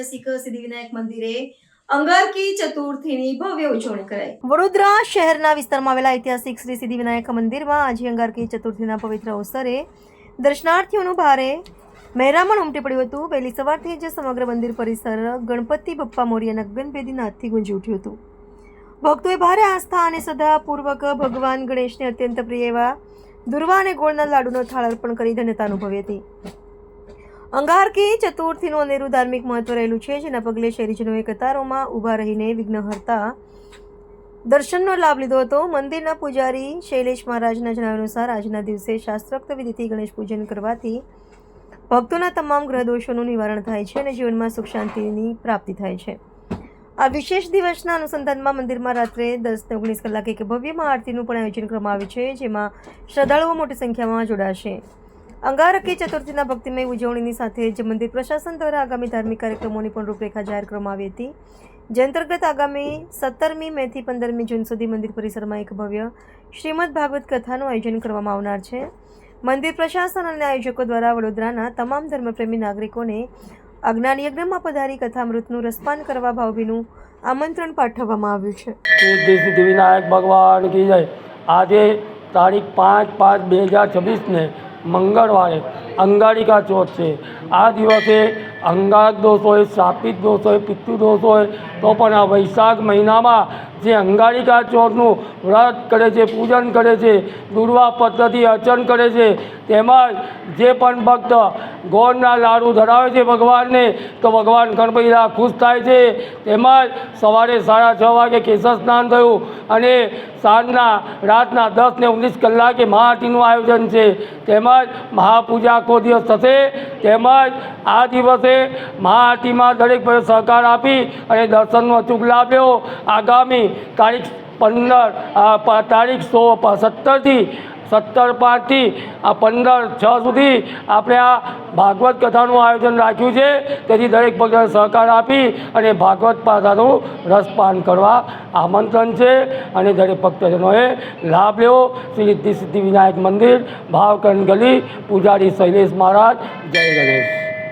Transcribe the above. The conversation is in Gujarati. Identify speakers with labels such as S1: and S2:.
S1: ઐતિહાસિક સિદ્ધિવિનાયક મંદિરે અંગારકી ચતુર્થીની ભવ્ય ઉજવણી કરાઈ। વડોદરા શહેરના વિસ્તારમાં આવેલા ઐતિહાસિક શ્રી સિદ્ધિવિનાયક મંદિરમાં આજે અંગારકી ચતુર્થીના પવિત્ર અવસરે દર્શનાર્થીઓનું ભારે મહેરામણ ઉમટી પડ્યું હતું। વહેલી સવારથી જ સમગ્ર મંદિર પરિસર ગણપતિ બપ્પા મોરિયાના ગગનભેદી નાદથી ગુંજી ઉઠ્યું હતું। ભક્તોએ ભારે આસ્થા અને શ્રદ્ધાપૂર્વક ભગવાન ગણેશને અત્યંત પ્રિય એવા દુર્વા અને ગોળના લાડુનો થાળ અર્પણ કરી ધન્યતા અનુભવી હતી। અંગારકી ચતુર્થીનું અનેરું ધાર્મિક મહત્વ રહેલું છે, જેના પગલે શહેરીજનોએ કતારોમાં ઊભા રહીને વિઘ્નહર્તા દર્શનનો લાભ લીધો હતો। મંદિરના પૂજારી શૈલેષ મહારાજના જણાવ્યા અનુસાર આજના દિવસે શાસ્ત્રોક્ત વિધિથી ગણેશ પૂજન કરવાથી ભક્તોના તમામ ગ્રહ દોષોનું નિવારણ થાય છે અને જીવનમાં સુખ શાંતિની પ્રાપ્તિ થાય છે। આ વિશેષ દિવસના અનુસંધાનમાં મંદિરમાં રાત્રે 10 ને 19 કલાકે એક ભવ્ય મહાઆરતીનું પણ આયોજન કરવામાં આવ્યું છે, જેમાં શ્રદ્ધાળુઓ મોટી સંખ્યામાં જોડાશે। અંગારકી ચતુર્થીના ભક્તિમય ઉજવણીની સાથે જ મંદિર પ્રશાસન દ્વારા આગામી ધાર્મિક કાર્યક્રમોની પણ રૂપરેખા જાહેર કરવામાં આવી હતી, જે અંતર્ગત આગામી 17મી મેથી 15મી જૂન સુધી મંદિર પરિસરમાં એક ભવ્ય શ્રીમદ ભાગવત કથાનું આયોજન કરવામાં આવનાર છે। મંદિર પ્રશાસન અને આયોજકો દ્વારા વડોદરાના તમામ ધર્મપ્રેમી નાગરિકોને અજ્ઞાન યજ્ઞમાં પધારી કથામૃતનું રસપાન કરવા ભાવભીનું આમંત્રણ પાઠવવામાં આવ્યું છે।
S2: સિદ્ધિવિનાયક ભગવાન કી જય। આજે તારીખ 5/5/2026 ને મંગળવારે અંગારિકા ચોથ છે। આ દિવસે અંગારક દોષ હોય, શ્રાપિત દોષ હોય, પિતૃ દોષ હોય તો પણ આ વૈશાખ મહિનામાં જે અંગારિકા ચોથનું વ્રત કરે છે, પૂજન કરે છે, દુર્વા પદ્ધતિ અર્ચન કરે છે, તેમાં જે પણ ભક્ત ગોળના લાડુ ધરાવે છે ભગવાનને તો ભગવાન ગણપતિલા ખુશ થાય છે। તેમજ સવારે 6:30 વાગે કેસર સ્નાન થયું અને રાતના 10 ને 19 કલાકે મહાઆરતીનું આયોજન છે। તેમજ મહાપૂજા આખો દિવસ થશે। તેમજ આ દિવસે મહાઆરતીમાં દરેક ભાઈઓ સહકાર આપી અને દર્શનનો અચૂક લાભ લેવો। આગામી તારીખ 17/5થી આ 15/6 સુધી આપણે આ ભાગવત કથાનું આયોજન રાખ્યું છે। તેથી દરેક ભક્તોને સહકાર આપી અને ભાગવત કથાનું રસપાન કરવા આમંત્રણ છે અને દરેક ભક્તજનોએ લાભ લેવો। શ્રી સિદ્ધિવિનાયક મંદિર, ભાવકન ગલી, પૂજારી શૈલેષ મહારાજ। જય ગણેશ।